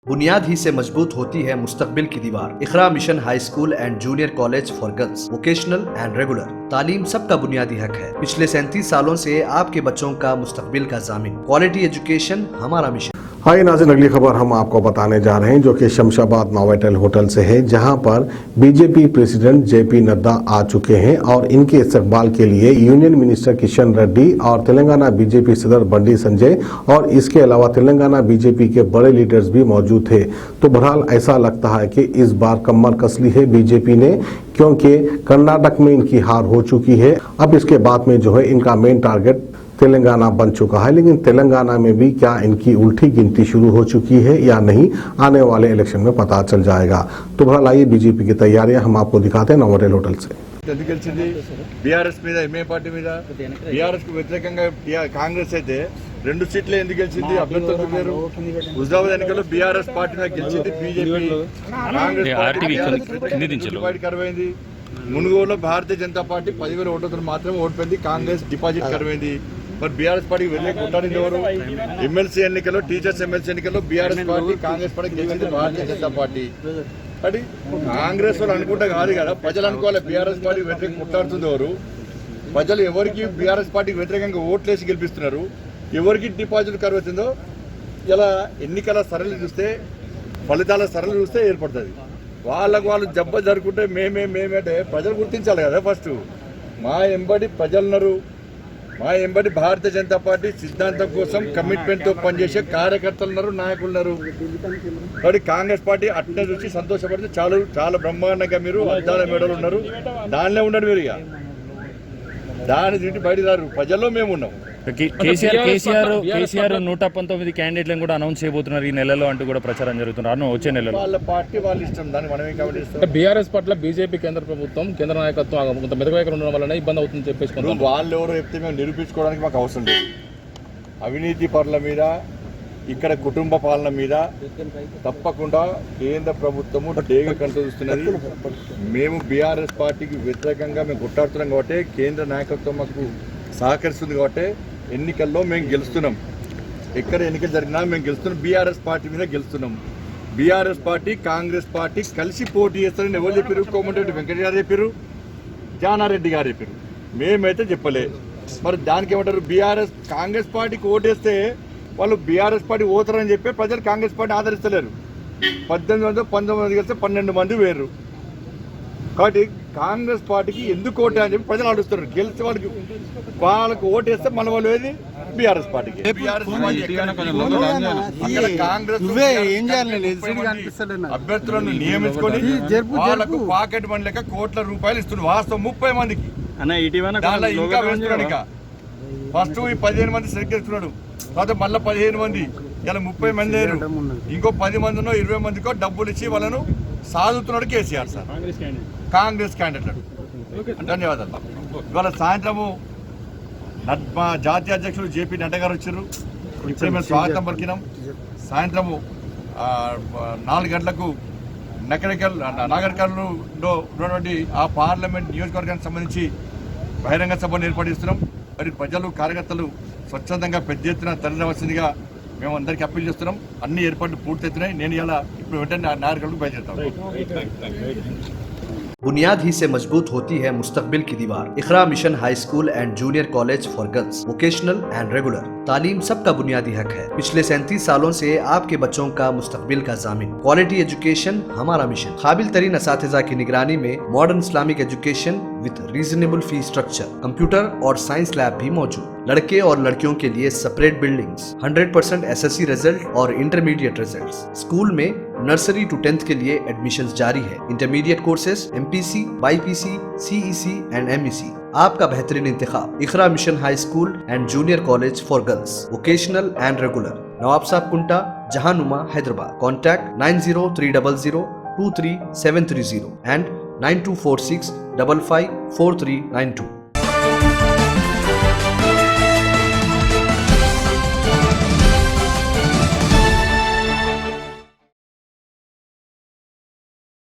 बुनियाद ही से मजबूत होती है मुस्तकबिल की दीवार। Iqra mission high school and junior college for girls, vocational and regular. तालीम सबका बुनियादी हक है। पिछले 37 सालों से आपके बच्चों का मुस्तकबिल का जामिन। क्वालिटी एजुकेशन हमारा मिशन। हाय नाज़रीन, अगली खबर हम आपको बताने जा रहे हैं जो कि शमशाबाद नोवाटेल होटल से है, जहां पर बीजेपी प्रेसिडेंट जेपी नड्डा आ चुके हैं और इनके इस्तकबाल के लिए यूनियन मिनिस्टर किशन रेड्डी और तेलंगाना बीजेपी सदर बंडी संजय और इसके अलावा तेलंगाना बीजेपी के बड़े लीडर्स भी मौजूद थे। तो बहरहाल ऐसा लगता है कि इस बार कमर कस ली है बीजेपी ने, क्योंकि कर्नाटक में इनकी हार हो चुकी है। अब इसके बाद में जो है इनका मेन टारगेट तेलंगाना बन चुका है, लेकिन तेलंगाना में भी क्या इनकी उल्टी गिनती शुरू हो चुकी है या नहीं, आने वाले इलेक्शन में पता चल जाएगा। तो बहरहाल आइए बीजेपी की तैयारियां हम आपको दिखाते हैं नोवाटेल होटल से। బీఆర్ఎస్ మీద ఎంఏ పార్టీ మీద బీఆర్ఎస్ కు వ్యతిరేకంగా కాంగ్రెస్ అయితే 2 సీట్లు ఎందుకు గెలిచింది? అభ్యర్థులు పేరు హుజాబాద్ ఎన్నికల్లో బీఆర్ఎస్ పార్టీ మీద గెలిచింది, BJP Congress party కరువైంది. మునుగోలులో Bharatiya Janata party 10,000 ఓట్లతో మాత్రమే ఓడిపోయింది, కాంగ్రెస్ డిపాజిట్ కరువైంది. మరి బీఆర్ఎస్ పార్టీకి వెళ్ళే కొట్టాడింది ఎవరు? ఎమ్మెల్సీ ఎన్నికల్లో, టీచర్స్ ఎమ్మెల్సీ ఎన్నికల్లో బీఆర్ఎస్ పార్టీ కాంగ్రెస్ పార్టీ గెలిచింది భారతీయ జనతా పార్టీ. అది కాంగ్రెస్ వాళ్ళు అనుకుంటే కాదు కదా, ప్రజలు అనుకోవాలి బీఆర్ఎస్ పార్టీకి వ్యతిరేకంగా కొట్టాడుతుంది ఎవరు? ప్రజలు ఎవరికి బీఆర్ఎస్ పార్టీకి వ్యతిరేకంగా ఓట్లేసి గెలిపిస్తున్నారు, ఎవరికి డిపాజిట్ కరువుతుందో ఇలా ఎన్నికల సరళి చూస్తే, ఫలితాల సరళి చూస్తే ఏర్పడుతుంది. వాళ్ళకు వాళ్ళు జబ్బ జరుపుకుంటే మేమేంటే ప్రజలు గుర్తించాలి కదా. ఫస్ట్ మా ఎంబడి ప్రజలున్నారు, మా ఎంబడి భారతీయ జనతా పార్టీ సిద్ధాంతం కోసం కమిట్మెంట్తో పనిచేసే కార్యకర్తలు ఉన్నారు, నాయకులు ఉన్నారు. కాబట్టి కాంగ్రెస్ పార్టీ అట్నే చూసి సంతోషపడితే చాలు. చాలా బ్రహ్మాండంగా మీరు అద్దాల మెడలు ఉన్నారు, దానిలో ఉండండి. మీరు ఇక దాని నుండి బయట రారు. ప్రజల్లో మేము ఉన్నాం. కేసీఆర్ 119 క్యాండిడేట్లను కూడా అనౌన్స్ చేయబోతున్నారు ఈ నెలలో అంటూ కూడా ప్రచారం జరుగుతున్నారు. వచ్చే నెలలో వాళ్ళ పార్టీ వాళ్ళ ఇష్టం, దాన్ని మనమే కాబట్టి. బీఆర్ఎస్ పట్ల బీజేపీ కేంద్ర ప్రభుత్వం, కేంద్ర నాయకత్వం కొంత మెదకువైఖరి ఉండడం వల్ల ఇబ్బంది అవుతుందని చెప్పేసి వాళ్ళు ఎవరో చెప్తే మేము నిరూపించుకోవడానికి మాకు అవసరం లేదు. అవినీతి పరుల మీద, ఇక్కడ కుటుంబ పాలన మీద తప్పకుండా కేంద్ర ప్రభుత్వము డేగ కంటూస్తున్నది. మేము బీఆర్ఎస్ పార్టీకి వ్యతిరేకంగా మేము కొట్టాడుతున్నాం కాబట్టి, కేంద్ర నాయకత్వం మాకు సహకరిస్తుంది కాబట్టి ఎన్నికల్లో మేము గెలుస్తున్నాం. ఎక్కడ ఎన్నికలు జరిగినా మేము గెలుస్తున్నాం. బీఆర్ఎస్ పార్టీ మీద గెలుస్తున్నాం. బీఆర్ఎస్ పార్టీ కాంగ్రెస్ పార్టీ కలిసి పోటీ చేస్తారని ఎవరు చెప్పారు? కోమటిరెడ్డి వెంకట గారు చెప్పారు, జానారెడ్డి గారు చెప్పారు, మేమైతే చెప్పలే. మరి దానికి ఏమంటారు? బీఆర్ఎస్ కాంగ్రెస్ పార్టీకి ఓటేస్తే వాళ్ళు బీఆర్ఎస్ పార్టీ ఓతారని చెప్పి ప్రజలు కాంగ్రెస్ పార్టీ ఆదరిస్తలేరు. 19 కలిస్తే 12 మంది వేరు. కాబట్టి కాంగ్రెస్ పార్టీకి ఎందుకు ఓటే అని చెప్పి ప్రజలు అడుగుతున్నారు. గెలిచే వాళ్ళకి ఓటేస్తే మన వాళ్ళు ఏది బీఆర్ఎస్ పార్టీకి. అభ్యర్థులను నియమించుకొని వాళ్ళకు పాకెట్ మనీ లెక్క కోట్ల రూపాయలు ఇస్తున్నారు. వాస్తవం 30 మందికి దానిలో ఇంకా వేస్తున్నాడు. ఇంకా ఫస్ట్ ఈ 15 మంది సెలెక్ట్ చేస్తున్నాడు, తర్వాత మళ్ళీ 15 మంది, ఇలా 30 మంది అయ్యారు. ఇంకో 10 మందినో 20 మందికో డబ్బులు ఇచ్చి వాళ్ళను సాదుతున్నాడు కేసీఆర్ సార్, కాంగ్రెస్ క్యాండిడేట్. ధన్యవాదాలు. ఇవాళ సాయంత్రము మా జాతీయ అధ్యక్షులు జేపీ నడ్డా గారు వచ్చారు. ఇప్పుడే మేము స్వాగతం పలికినాం. సాయంత్రము 4 గంటలకు నాగర్కర్నూలులో ఉన్నటువంటి ఆ పార్లమెంట్ నియోజకవర్గానికి సంబంధించి బహిరంగ సభను ఏర్పాటు. మరి ప్రజలు, కార్యకర్తలు స్వచ్ఛందంగా పెద్ద ఎత్తున తరలివలసిందిగా మేము అందరికీ అప్పీల్ చేస్తున్నాం. అన్ని ఏర్పాట్లు పూర్తవుతున్నాయి. నేను ఇలా ఇప్పుడు వెంటనే నాగర్కర్నూలుకు బయలుదేరుతాను. बुनियाद ही से मजबूत होती है मुस्तकबिल की दीवार। Iqra mission high school and junior college for girls, vocational and regular. तालीम सबका बुनियादी हक है। पिछले 37 सालों से आपके बच्चों का मुस्तकबिल का जामिन। क्वालिटी एजुकेशन हमारा मिशन। काबिल तरीन असातिज़ा की निगरानी में modern Islamic education with reasonable fee structure, computer और साइंस लैब भी मौजूद। लड़के और लड़कियों के लिए सेपरेट बिल्डिंग्स, 100% SSC रिजल्ट और इंटरमीडिएट रिजल्ट्स। स्कूल में नर्सरी टू 10th के लिए एडमिशन्स जारी है। Intermediate courses MPC, BPC, CEC and MEC। आपका बेहतरीन इंतखाब Iqra mission high school and junior college for girls, vocational and regular, नवाब साहब कुंटा, जहानुमा, हैदराबाद। Contact 9030023730 and 9246554392।